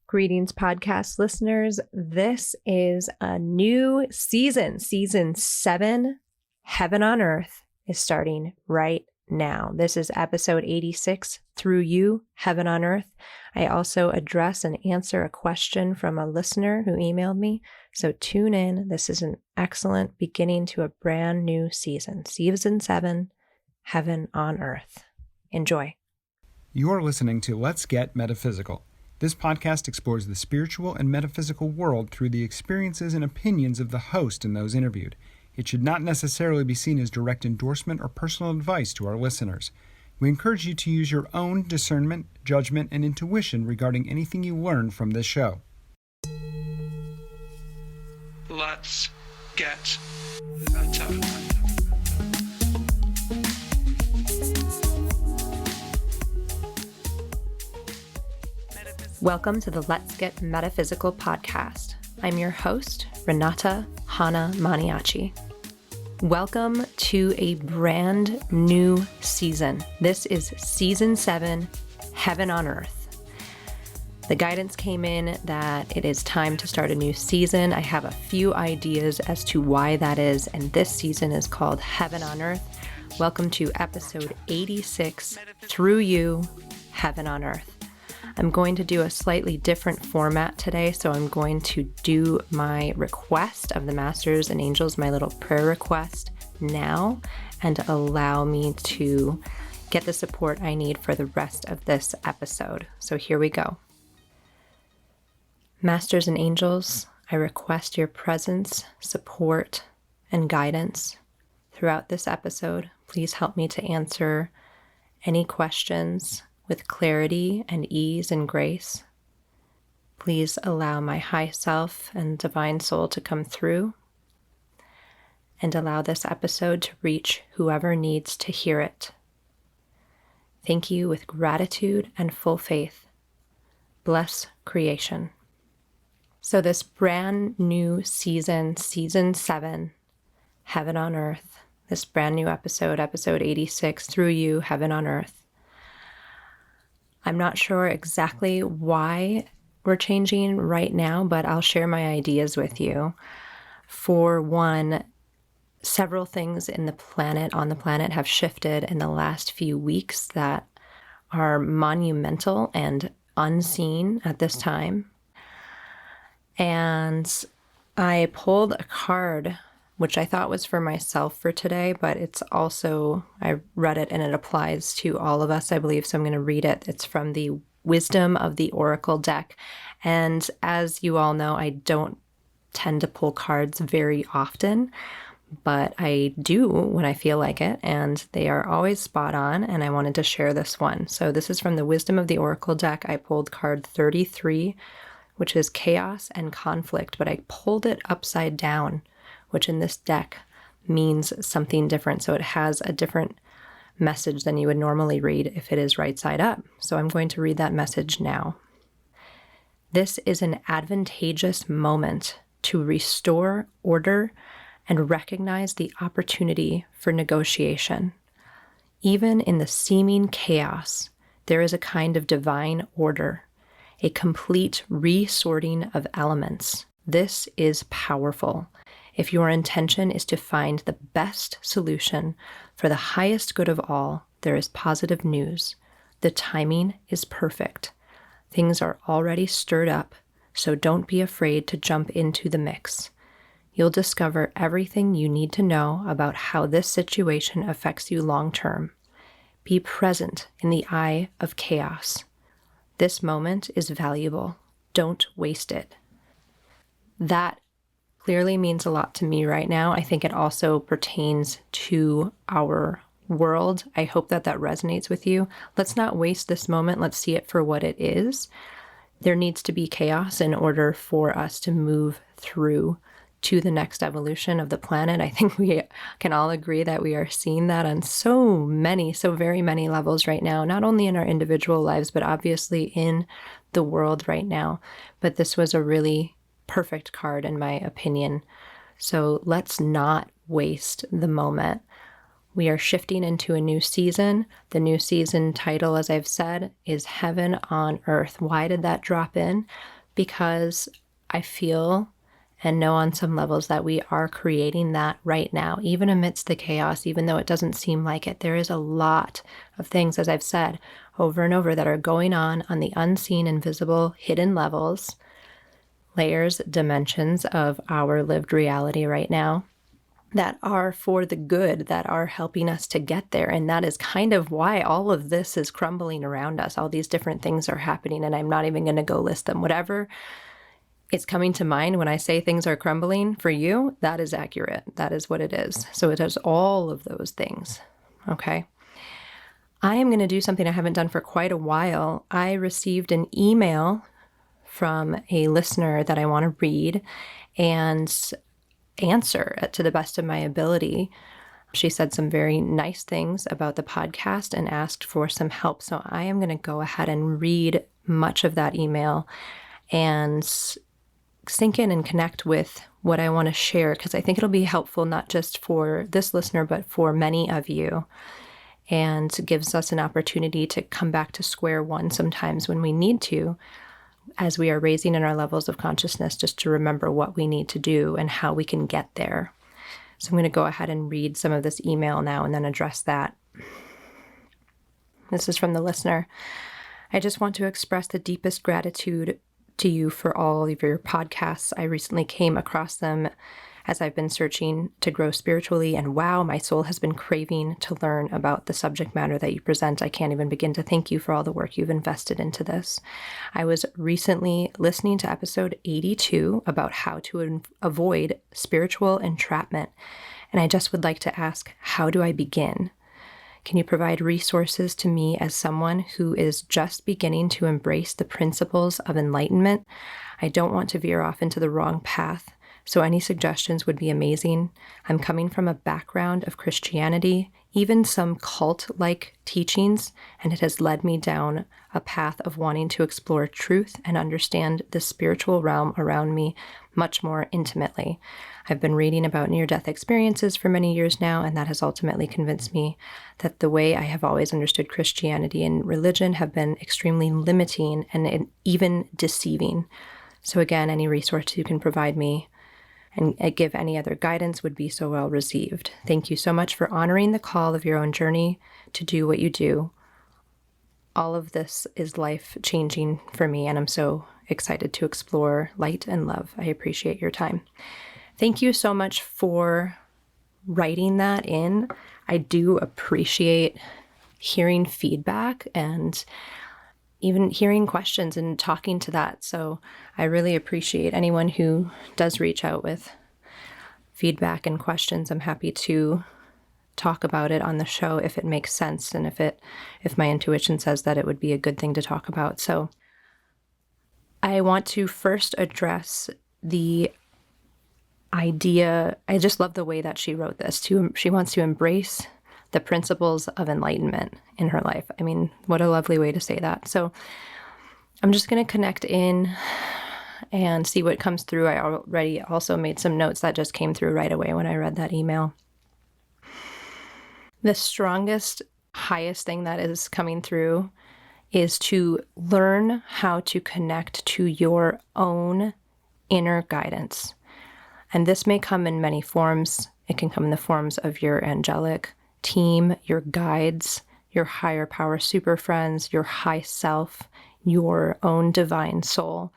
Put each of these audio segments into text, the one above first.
Greetings, podcast listeners. This is a new season. Season 7, Heaven on Earth, is starting right now. This is episode 86, Through You, Heaven on Earth. I also address and answer a question from a listener who emailed me. So tune in. This is an excellent beginning to a brand new season. Season 7, Heaven on Earth. Enjoy. You're listening to Let's Get Metaphysical. This podcast explores the spiritual and metaphysical world through the experiences and opinions of the host and those interviewed. It should not necessarily be seen as direct endorsement or personal advice to our listeners. We encourage you to use your own discernment, judgment, and intuition regarding anything you learn from this show. Let's get meta. Welcome to the Let's Get Metaphysical Podcast. I'm your host, Renata Hana Maniaci. Welcome to a brand new season. This is Season 7, Heaven on Earth. The guidance came in that it is time to start a new season. I have a few ideas as to why that is, and this season is called Heaven on Earth. Welcome to episode 86, Through You, Heaven on Earth. I'm going to do a slightly different format today, so I'm going to do my request of the Masters and Angels, my little prayer request now, and allow me to get the support I need for the rest of this episode. So here we go. Masters and Angels, I request your presence, support, and guidance throughout this episode. Please help me to answer any questions with clarity and ease and grace. Please allow my high self and divine soul to come through, and allow this episode to reach whoever needs to hear it. Thank you with gratitude and full faith. Bless creation. So this brand new season, Season 7, Heaven on Earth, this brand new episode, episode 86, Through You, Heaven on Earth. I'm not sure exactly why we're changing right now, but I'll share my ideas with you. For one, several things on the planet have shifted in the last few weeks that are monumental and unseen at this time. And I pulled a card, which I thought was for myself for today, but it's also, I read it and it applies to all of us, I believe, so I'm going to read it. It's from the Wisdom of the Oracle deck. And as you all know, I don't tend to pull cards very often, but I do when I feel like it, and they are always spot on, and I wanted to share this one. So this is from the Wisdom of the Oracle deck. I pulled card 33, which is chaos and conflict, but I pulled it upside down, which in this deck means something different. So it has a different message than you would normally read if it is right side up. So I'm going to read that message now. This is an advantageous moment to restore order and recognize the opportunity for negotiation. Even in the seeming chaos, there is a kind of divine order, a complete resorting of elements. This is powerful. If your intention is to find the best solution for the highest good of all, there is positive news. The timing is perfect. Things are already stirred up, so don't be afraid to jump into the mix. You'll discover everything you need to know about how this situation affects you long term. Be present in the eye of chaos. This moment is valuable. Don't waste it. That clearly means a lot to me right now. I think it also pertains to our world. I hope that that resonates with you. Let's not waste this moment. Let's see it for what it is. There needs to be chaos in order for us to move through to the next evolution of the planet. I think we can all agree that we are seeing that on so very many levels right now, not only in our individual lives, but obviously in the world right now. But this was a really perfect card in my opinion. So let's not waste the moment. We are shifting into a new season. The new season title, as I've said, is Heaven on Earth. Why did that drop in? because I feel and know on some levels that we are creating that right now, even amidst the chaos, even though it doesn't seem like it. There is a lot of things, as I've said over and over, that are going on the unseen, invisible, hidden levels, layers, dimensions of our lived reality right now that are for the good, that are helping us to get there. And that is kind of why all of this is crumbling around us. All these different things are happening, and I'm not even going to go list them. Whatever it's coming to mind when I say things are crumbling for you, that is accurate. That is what it is. So it does all of those things. Okay. I am going to do something I haven't done for quite a while. I received an email from a listener that I want to read and answer to the best of my ability. She said some very nice things about the podcast and asked for some help. So I am going to go ahead and read much of that email and sink in and connect with what I want to share, because I think it'll be helpful not just for this listener, but for many of you, and gives us an opportunity to come back to square one sometimes when we need to, as we are raising in our levels of consciousness, just to remember what we need to do and how we can get there. So I'm going to go ahead and read some of this email now and then address that. This is from the listener. I just want to express the deepest gratitude to you for all of your podcasts. I recently came across them as I've been searching to grow spiritually, and wow, my soul has been craving to learn about the subject matter that you present. I can't even begin to thank you for all the work you've invested into this. I was recently listening to episode 82 about how to avoid spiritual entrapment, and I just would like to ask, how do I begin? Can you provide resources to me as someone who is just beginning to embrace the principles of enlightenment? I don't want to veer off into the wrong path, so any suggestions would be amazing. I'm coming from a background of Christianity, even some cult-like teachings, and it has led me down a path of wanting to explore truth and understand the spiritual realm around me much more intimately. I've been reading about near-death experiences for many years now, and that has ultimately convinced me that the way I have always understood Christianity and religion have been extremely limiting and even deceiving. So again, any resource you can provide me and give any other guidance would be so well received. Thank you so much for honoring the call of your own journey to do what you do. All of this is life-changing for me, and I'm so excited to explore light and love. I appreciate your time. Thank you so much for writing that in. I do appreciate hearing feedback and even hearing questions and talking to that. So I really appreciate anyone who does reach out with feedback and questions. I'm happy to talk about it on the show if it makes sense and if my intuition says that it would be a good thing to talk about. So I want to first address the idea. I just love the way that she wrote this. She wants to embrace the principles of enlightenment in her life. I mean, what a lovely way to say that. So I'm just going to connect in and see what comes through. I already also made some notes that just came through right away when I read that email. The strongest, highest thing that is coming through is to learn how to connect to your own inner guidance. And this may come in many forms. It can come in the forms of your angelic team, your guides, your higher power super friends, your high self, your own divine soul.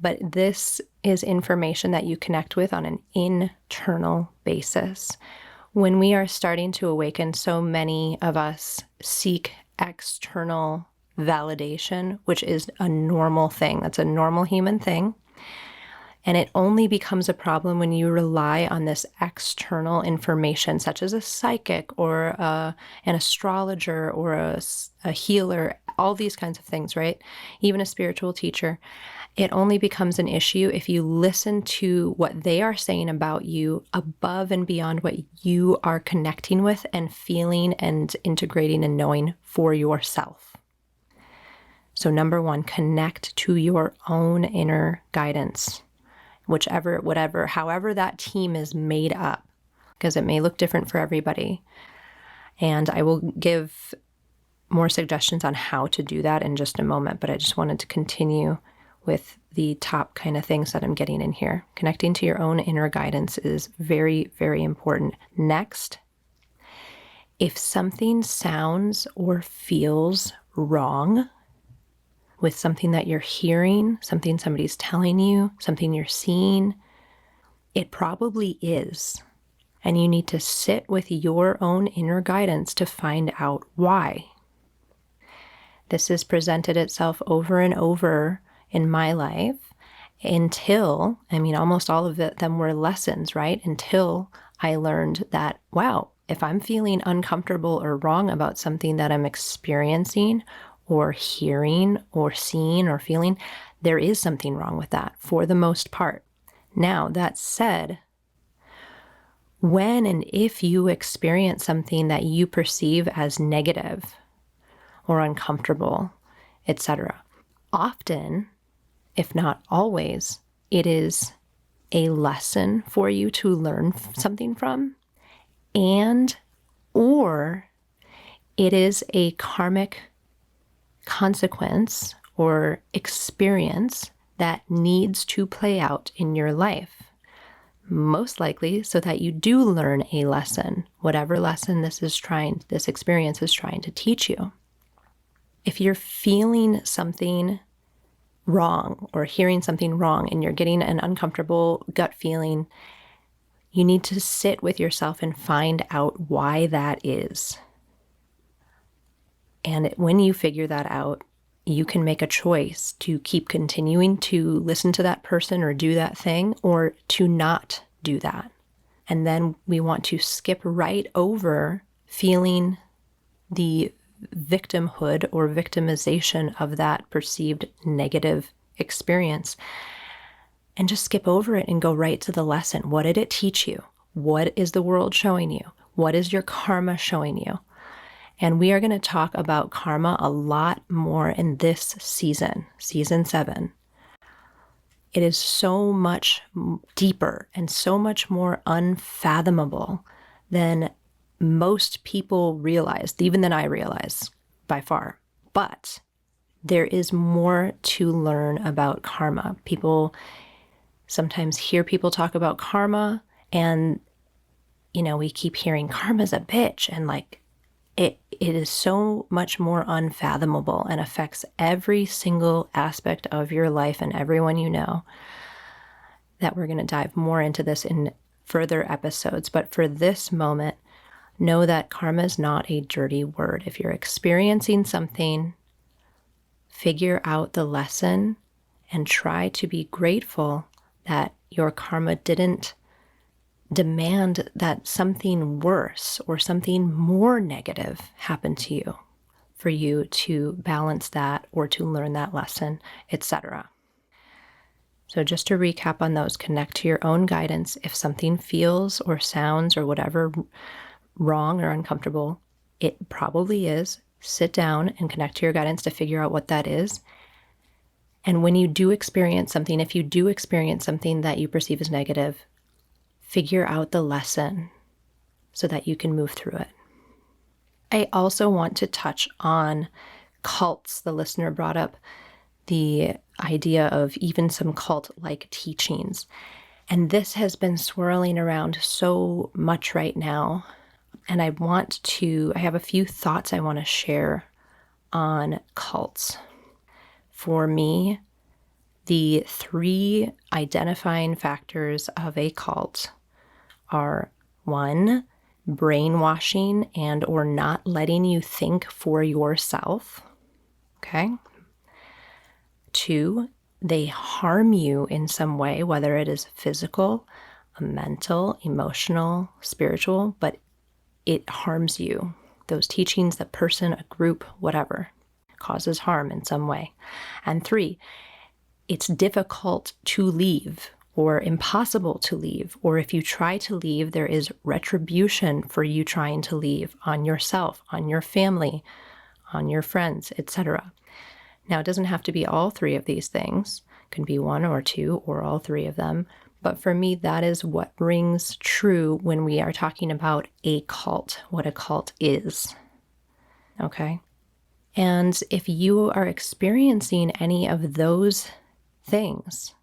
But this is information that you connect with on an internal basis. When we are starting to awaken, so many of us seek external validation, which is a normal thing. That's a normal human thing. And it only becomes a problem when you rely on this external information, such as a psychic or an astrologer or a healer, all these kinds of things, right? Even a spiritual teacher. It only becomes an issue if you listen to what they are saying about you above and beyond what you are connecting with and feeling and integrating and knowing for yourself. So number one, connect to your own inner guidance. However that team is made up, because it may look different for everybody. And I will give more suggestions on how to do that in just a moment, but I just wanted to continue with the top kind of things that I'm getting in here. Connecting to your own inner guidance is very, very important. Next, if something sounds or feels wrong with something that you're hearing, something somebody's telling you, something you're seeing, it probably is. And you need to sit with your own inner guidance to find out why. This has presented itself over and over in my life until, almost all of them were lessons, right? Until I learned that, wow, if I'm feeling uncomfortable or wrong about something that I'm experiencing or hearing or seeing or feeling, there is something wrong with that for the most part. Now, that said, when and if you experience something that you perceive as negative or uncomfortable, etc., often, if not always, it is a lesson for you to learn something from, and or it is a karmic consequence or experience that needs to play out in your life. Most likely so that you do learn a lesson, whatever lesson this experience is trying to teach you. If you're feeling something wrong or hearing something wrong and you're getting an uncomfortable gut feeling, you need to sit with yourself and find out why that is. And when you figure that out, you can make a choice to keep continuing to listen to that person or do that thing, or to not do that. And then we want to skip right over feeling the victimhood or victimization of that perceived negative experience, and just skip over it and go right to the lesson. What did it teach you? What is the world showing you? What is your karma showing you? And we are going to talk about karma a lot more in this season 7. It is so much deeper and so much more unfathomable than most people realize, even than I realize by far. But there is more to learn about karma. People sometimes hear people talk about karma, and, we keep hearing karma's a bitch, and it is so much more unfathomable and affects every single aspect of your life and everyone you know, that we're going to dive more into this in further episodes. But for this moment, know that karma is not a dirty word. If you're experiencing something, figure out the lesson and try to be grateful that your karma didn't demand that something worse or something more negative happen to you for you to balance that or to learn that lesson, etc. So just to recap on those, connect to your own guidance. If something feels or sounds or whatever wrong or uncomfortable, it probably is. Sit down and connect to your guidance to figure out what that is. And when you do experience something, if you do experience something that you perceive as negative, figure out the lesson so that you can move through it. I also want to touch on cults. The listener brought up the idea of even some cult-like teachings. And this has been swirling around so much right now. And I have a few thoughts I want to share on cults. For me, the 3 identifying factors of a cult are 1, brainwashing and or not letting you think for yourself. Okay. 2, they harm you in some way, whether it is physical, mental, emotional, spiritual, but it harms you. Those teachings, the person, a group, whatever, causes harm in some way. And 3, it's difficult to leave or impossible to leave. Or if you try to leave, there is retribution for you trying to leave on yourself, on your family, on your friends, etc. Now, it doesn't have to be all 3 of these things. It can be 1 or 2 or all 3 of them. But for me, that is what rings true when we are talking about a cult, what a cult is. Okay? And if you are experiencing any of those things.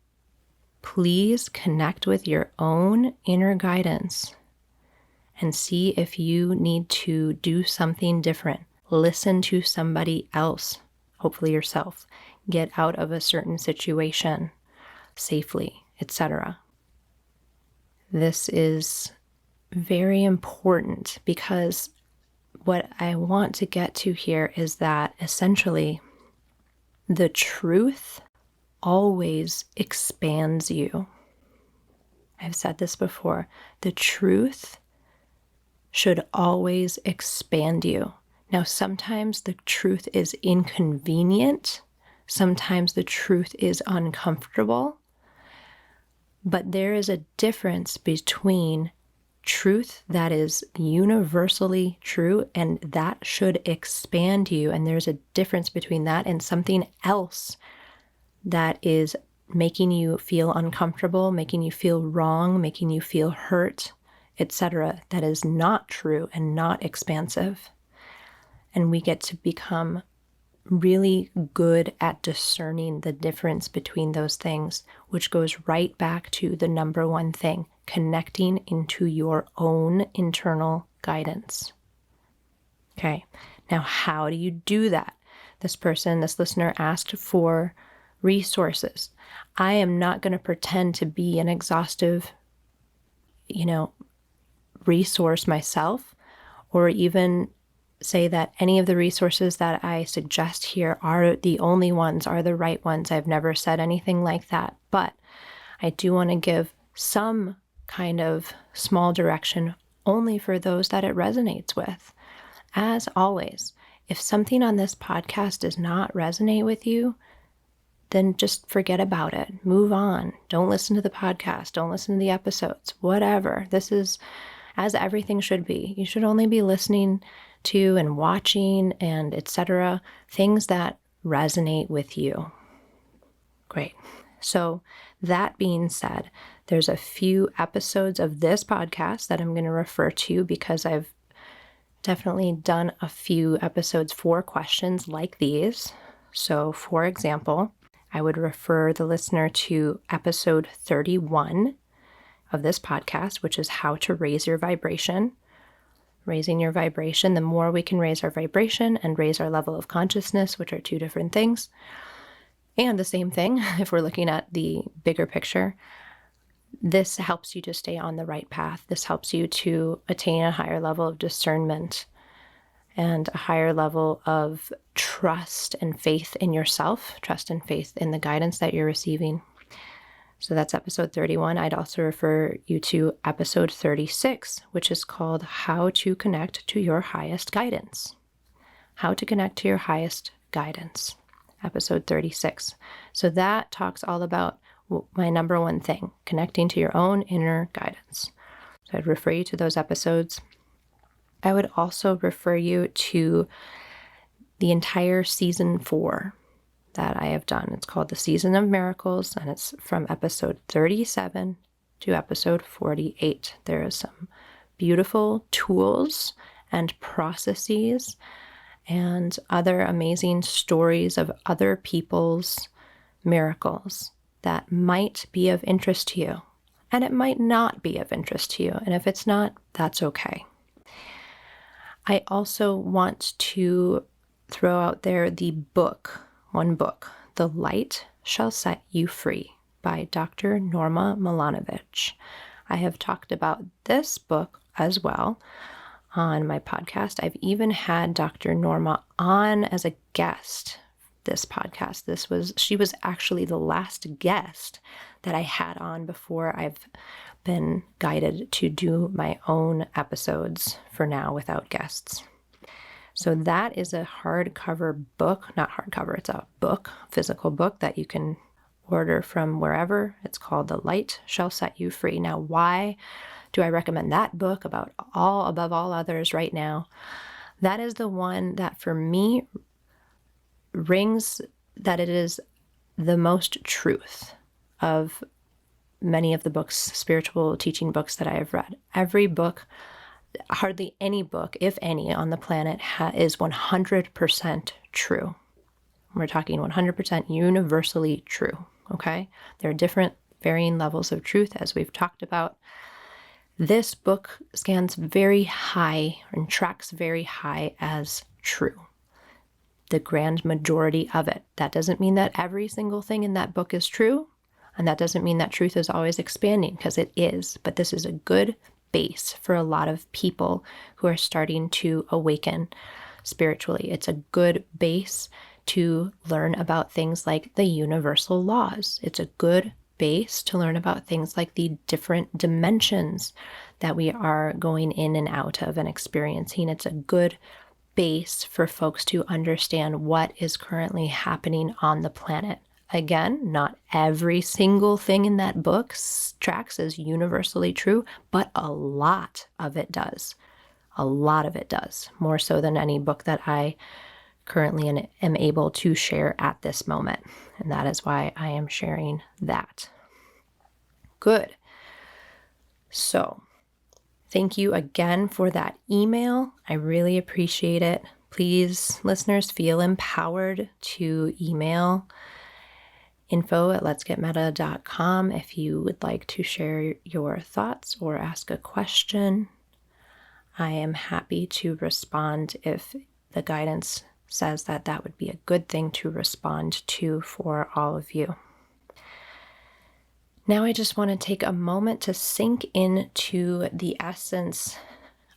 Please connect with your own inner guidance and see if you need to do something different. Listen to somebody else, hopefully yourself. Get out of a certain situation safely, etc. This is very important because what I want to get to here is that essentially the truth always expands you. I've said this before. The truth should always expand you. Now, sometimes the truth is inconvenient. Sometimes the truth is uncomfortable. But there is a difference between truth that is universally true and that should expand you. And there's a difference between that and something else that is making you feel uncomfortable, making you feel wrong, making you feel hurt, etc. That is not true and not expansive. And we get to become really good at discerning the difference between those things, which goes right back to the number one thing, connecting into your own internal guidance. Okay, now how do you do that? This listener asked for resources. I am not going to pretend to be an exhaustive, resource myself, or even say that any of the resources that I suggest here are the only ones, are the right ones. I've never said anything like that, but I do want to give some kind of small direction only for those that it resonates with. As always, if something on this podcast does not resonate with you, then just forget about it. Move on. Don't listen to the podcast. Don't listen to the episodes. Whatever. This is as everything should be. You should only be listening to and watching and etc. things that resonate with you. Great. So that being said, there's a few episodes of this podcast that I'm going to refer to because I've definitely done a few episodes for questions like these. So for example, I would refer the listener to episode 31 of this podcast, which is how to raise your vibration. Raising your vibration, the more we can raise our vibration and raise our level of consciousness, which are two different things. And the same thing, if we're looking at the bigger picture, this helps you to stay on the right path. This helps you to attain a higher level of discernment and a higher level of trust and faith in yourself, trust and faith in the guidance that you're receiving. So that's episode 31. I'd also refer you to episode 36, which is called How to Connect to Your Highest Guidance. How to Connect to Your Highest Guidance, episode 36. So that talks all about my number one thing, connecting to your own inner guidance. So I'd refer you to those episodes. I would also refer you to the entire season 4 that I have done. It's called The Season of Miracles, and it's from episode 37 to episode 48. There are some beautiful tools and processes and other amazing stories of other people's miracles that might be of interest to you. And it might not be of interest to you. And if it's not, that's okay. I also want to throw out there the book, one book, The Light Shall Set You Free by Dr. Norma Milanovic. I have talked about this book as well on my podcast. I've even had Dr. Norma on as a guest this podcast. She was actually the last guest that I had on before I've been guided to do my own episodes for now without guests. So that is a hardcover book, not hardcover, it's a book, physical book that you can order from wherever. It's called The Light Shall Set You Free. Now, why do I recommend that book above all others right now? That is the one that for me rings that it is the most truth of many of the books, spiritual teaching books that I have read. Every book, hardly any book, if any, on the planet is 100% true. We're talking 100% universally true. okay? There are different varying levels of truth, as we've talked about. This book scans very high and tracks very high as true. The grand majority of it. That doesn't mean that every single thing in that book is true, and that doesn't mean that truth is always expanding, because it is. But this is a good base for a lot of people who are starting to awaken spiritually. It's a good base to learn about things like the universal laws. It's a good base to learn about things like the different dimensions that we are going in and out of and experiencing. It's a good base for folks to understand what is currently happening on the planet. Again, not every single thing in that book tracks as universally true, but a lot of it does. A lot of it does, more so than any book that I currently am able to share at this moment. And that is why I am sharing that. Good. So, thank you again for that email. I really appreciate it. Please, listeners, feel empowered to email info@letsgetmeta.com if you would like to share your thoughts or ask a question. I am happy to respond if the guidance says that that would be a good thing to respond to for all of you. Now I just want to take a moment to sink into the essence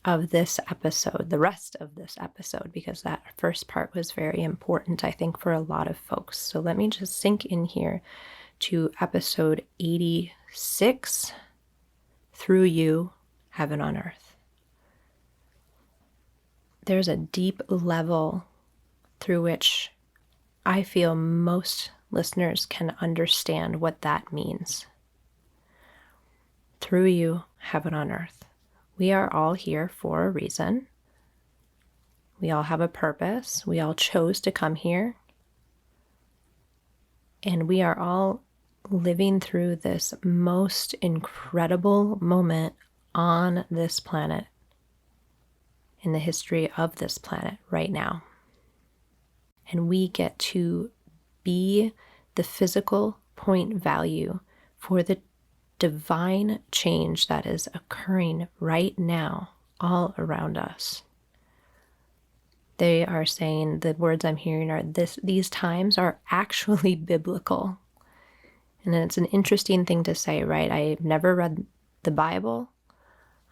of this episode, the rest of this episode, because that first part was very important, I think, for a lot of folks. So let me just sink in here to episode 86, Through You, Heaven on Earth. There's a deep level through which I feel most listeners can understand what that means. Through you, heaven on earth. We are all here for a reason. We all have a purpose. We all chose to come here. And we are all living through this most incredible moment on this planet, in the history of this planet right now. And we get to be the physical point value for the divine change that is occurring right now all around us. They are saying, the words I'm hearing are, these times are actually biblical. And it's an interesting thing to say, right? I've never read the Bible.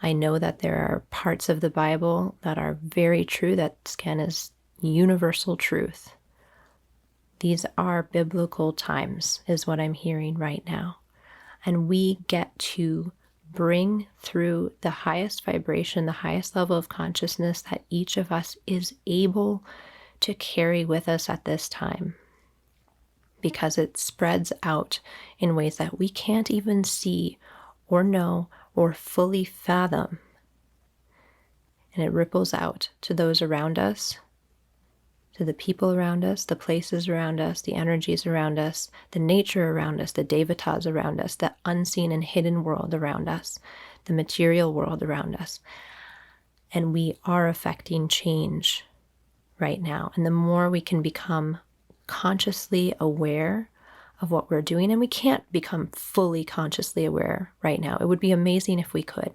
I know that there are parts of the Bible that are very true, that scan as universal truth. These are biblical times, is what I'm hearing right now. And we get to bring through the highest vibration, the highest level of consciousness that each of us is able to carry with us at this time, because it spreads out in ways that we can't even see or know or fully fathom. And it ripples out to those around us, to the people around us, the places around us, the energies around us, the nature around us, the devatas around us, the unseen and hidden world around us, the material world around us. And we are affecting change right now. And the more we can become consciously aware of what we're doing, and we can't become fully consciously aware right now. It would be amazing if we could,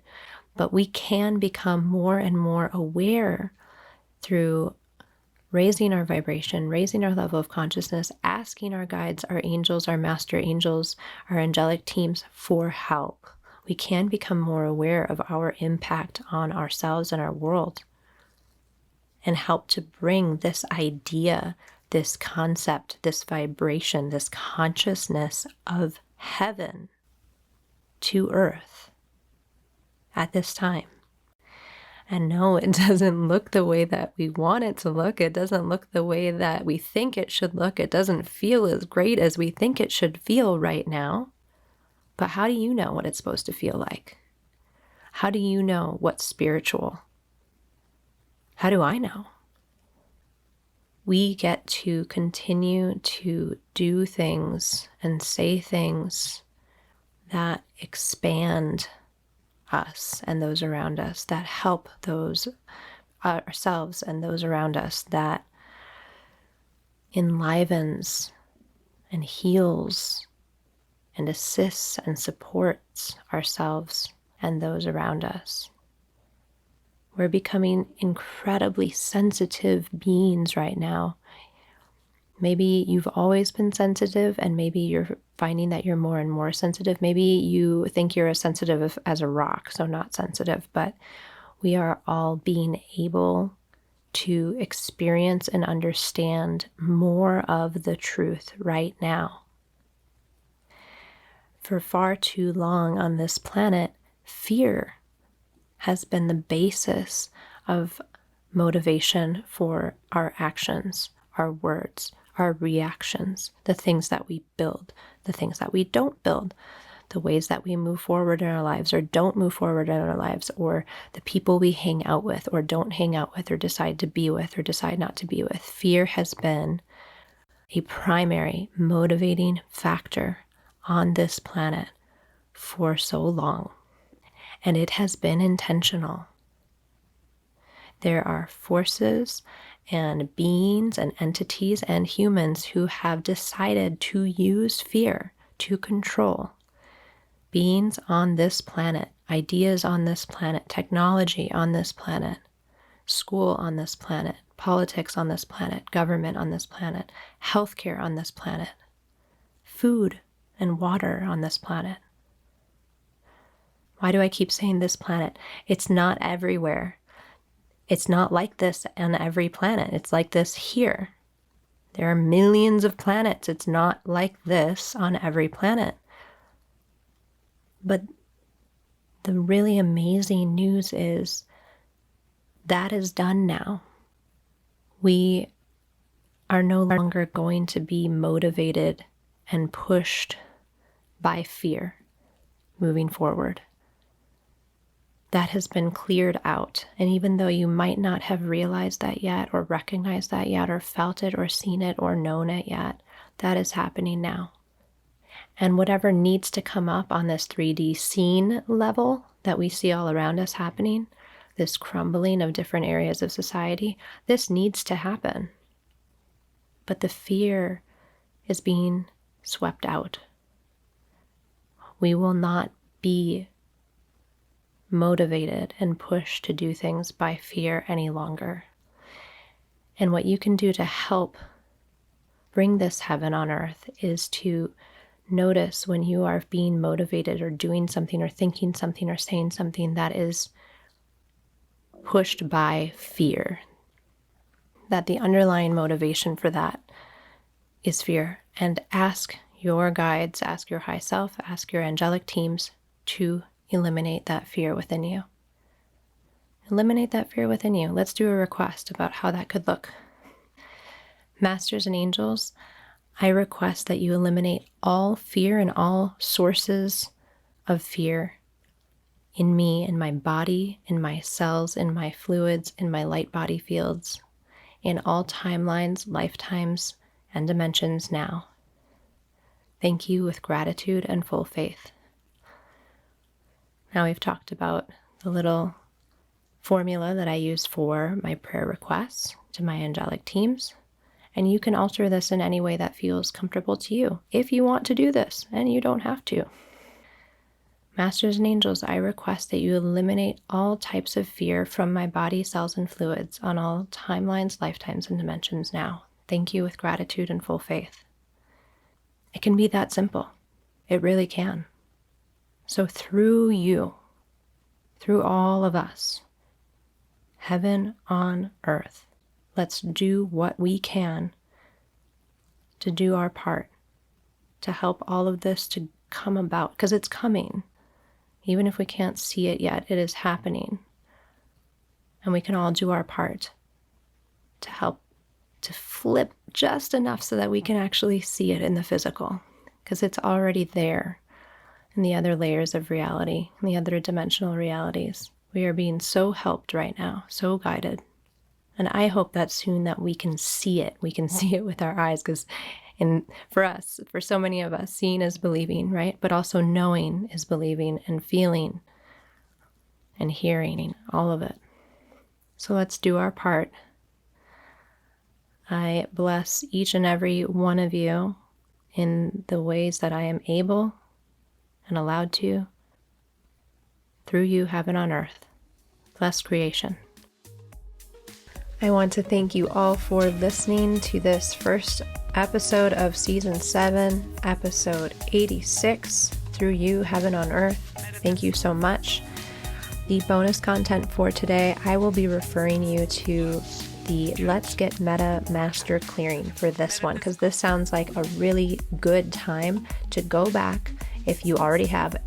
but we can become more and more aware through raising our vibration, raising our level of consciousness, asking our guides, our angels, our master angels, our angelic teams for help. We can become more aware of our impact on ourselves and our world, and help to bring this idea, this concept, this vibration, this consciousness of heaven to earth at this time. And no, it doesn't look the way that we want it to look. It doesn't look the way that we think it should look. It doesn't feel as great as we think it should feel right now. But how do you know what it's supposed to feel like? How do you know what's spiritual? How do I know? We get to continue to do things and say things that expand us and those around us, that help those ourselves and those around us, that enlivens and heals and assists and supports ourselves and those around us. We're becoming incredibly sensitive beings right now. Maybe you've always been sensitive, and maybe you're finding that you're more and more sensitive. Maybe you think you're as sensitive as a rock, so not sensitive, but we are all being able to experience and understand more of the truth right now. For far too long on this planet, fear has been the basis of motivation for our actions, our words, our reactions, the things that we build, the things that we don't build, the ways that we move forward in our lives or don't move forward in our lives, or the people we hang out with or don't hang out with or decide to be with or decide not to be with. Fear has been a primary motivating factor on this planet for so long, and it has been intentional. There are forces and beings and entities and humans who have decided to use fear to control beings on this planet, ideas on this planet, technology on this planet, school on this planet, politics on this planet, government on this planet, healthcare on this planet, food and water on this planet. Why do I keep saying this planet? It's not everywhere. It's not like this on every planet. It's like this here. There are millions of planets. It's not like this on every planet. But the really amazing news is that is done now. We are no longer going to be motivated and pushed by fear moving forward. That has been cleared out. And even though you might not have realized that yet, or recognized that yet, or felt it, or seen it, or known it yet, that is happening now. And whatever needs to come up on this 3D scene level that we see all around us happening, this crumbling of different areas of society, this needs to happen. But the fear is being swept out. We will not be motivated and pushed to do things by fear any longer. And what you can do to help bring this heaven on earth is to notice when you are being motivated or doing something or thinking something or saying something that is pushed by fear, that the underlying motivation for that is fear. And ask your guides, ask your high self, ask your angelic teams to eliminate that fear within you. Eliminate that fear within you. Let's do a request about how that could look. Masters and angels, I request that you eliminate all fear and all sources of fear in me, in my body, in my cells, in my fluids, in my light body fields, in all timelines, lifetimes, and dimensions now. Thank you with gratitude and full faith. Now we've talked about the little formula that I use for my prayer requests to my angelic teams. And you can alter this in any way that feels comfortable to you if you want to do this, and you don't have to. Masters and angels, I request that you eliminate all types of fear from my body, cells, and fluids on all timelines, lifetimes, and dimensions now. Thank you with gratitude and full faith. It can be that simple. It really can. So through you, through all of us, heaven on earth, let's do what we can to do our part to help all of this to come about, because it's coming. Even if we can't see it yet, it is happening. And we can all do our part to help to flip just enough so that we can actually see it in the physical, because it's already there in the other layers of reality, in the other dimensional realities. We are being so helped right now, so guided. And I hope that soon that we can see it. We can see it with our eyes, because for us, for so many of us, seeing is believing, right? But also knowing is believing, and feeling and hearing, all of it. So let's do our part. I bless each and every one of you in the ways that I am able and allowed to. Through you, heaven on earth. Bless creation. I want to thank you all for listening to this first episode of Season 7, Episode 86, Through You, Heaven on Earth. Thank you so much. The bonus content for today, I will be referring you to the Let's Get Meta Master Clearing for this one, because this sounds like a really good time to go back if you already have it.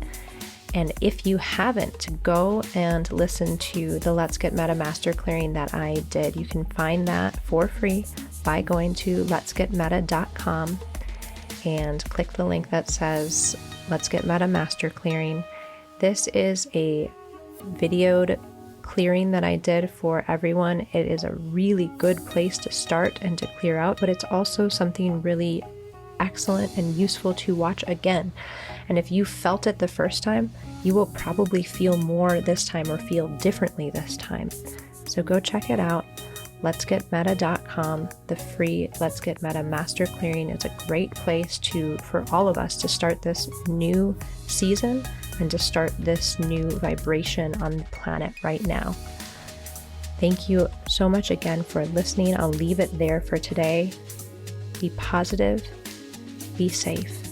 And if you haven't, go and listen to the Let's Get Meta Master Clearing that I did. You can find that for free by going to letsgetmeta.com and click the link that says Let's Get Meta Master Clearing. This is a videoed clearing that I did for everyone. It is a really good place to start and to clear out, but it's also something really excellent and useful to watch again. And if you felt it the first time, you will probably feel more this time or feel differently this time. So go check it out. letsgetmeta.com. The free Let's Get Meta Master Clearing is a great place for all of us to start this new season and to start this new vibration on the planet right now. Thank you so much again for listening. I'll leave it there for today. Be positive, be safe,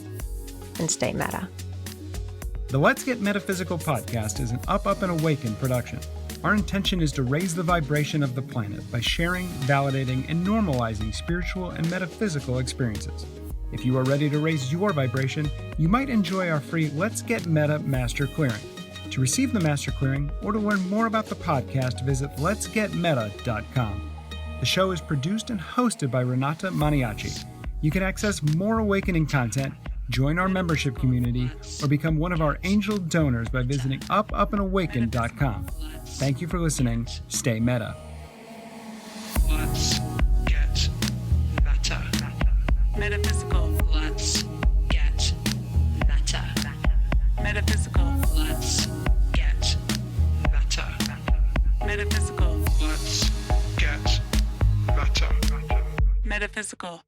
and stay meta. The Let's Get Metaphysical podcast is an Up, and Awaken production. Our intention is to raise the vibration of the planet by sharing, validating, and normalizing spiritual and metaphysical experiences. If you are ready to raise your vibration, you might enjoy our free Let's Get Meta Master Clearing. To receive the Master Clearing or to learn more about the podcast, visit letsgetmeta.com. The show is produced and hosted by Renata Maniaci. You can access more awakening content, join our membership community, or become one of our angel donors by visiting upandawaken.com. Thank you for listening. Stay meta. Let's get meta. Metaphysical. Let's get meta. Metaphysical. Let's get meta. Metaphysical. Let's get meta. Metaphysical.